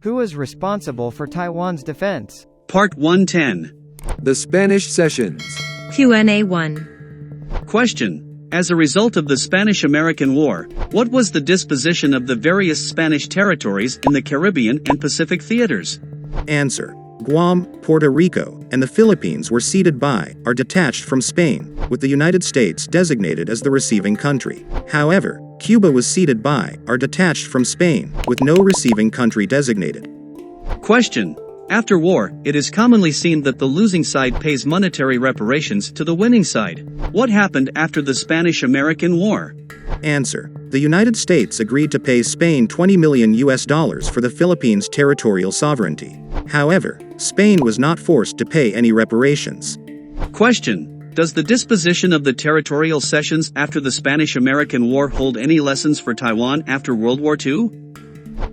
Who is responsible for Taiwan's defense? Part 110. The Spanish Cessions. Q&A 1. Question. As a result of the Spanish-American War, what was the disposition of the various Spanish territories in the Caribbean and Pacific theaters? Answer. Guam, Puerto Rico, and the Philippines were ceded by, or detached from Spain, with the United States designated as the receiving country. However, Cuba was ceded by, or detached from Spain, with no receiving country designated. Question. After war, it is commonly seen that the losing side pays monetary reparations to the winning side. What happened after the Spanish-American War? Answer. The United States agreed to pay Spain $20 million for the Philippines' territorial sovereignty. However, Spain was not forced to pay any reparations. Question. Does the disposition of the territorial cessions after the Spanish-American War hold any lessons for Taiwan after World War II?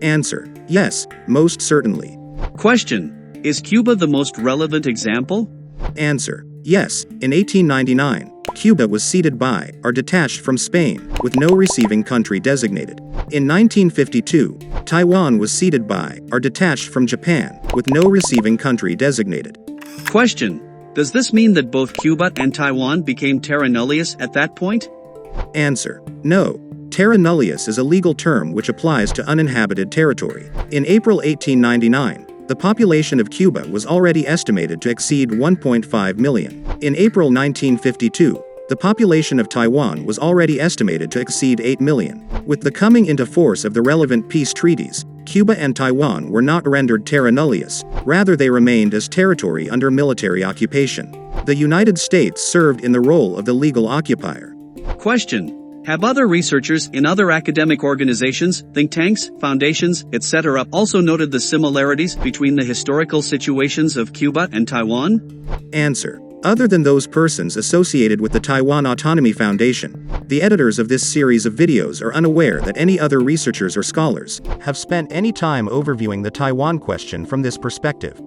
Answer. Yes, most certainly. Question. Is Cuba the most relevant example? Answer. Yes, in 1899, Cuba was ceded by, or detached from Spain, with no receiving country designated. In 1952, Taiwan was ceded by, or detached from Japan, with no receiving country designated. Question. Does this mean that both Cuba and Taiwan became terra nullius at that point? Answer. No. Terra nullius is a legal term which applies to uninhabited territory. In April 1899, the population of Cuba was already estimated to exceed 1.5 million. In April 1952, the population of Taiwan was already estimated to exceed 8 million. With the coming into force of the relevant peace treaties, Cuba and Taiwan were not rendered terra nullius, rather they remained as territory under military occupation. The United States served in the role of the legal occupier. Question. Have other researchers in other academic organizations, think tanks, foundations, etc. also noted the similarities between the historical situations of Cuba and Taiwan? Answer. Other than those persons associated with the Taiwan Autonomy Foundation, the editors of this series of videos are unaware that any other researchers or scholars have spent any time overviewing the Taiwan question from this perspective.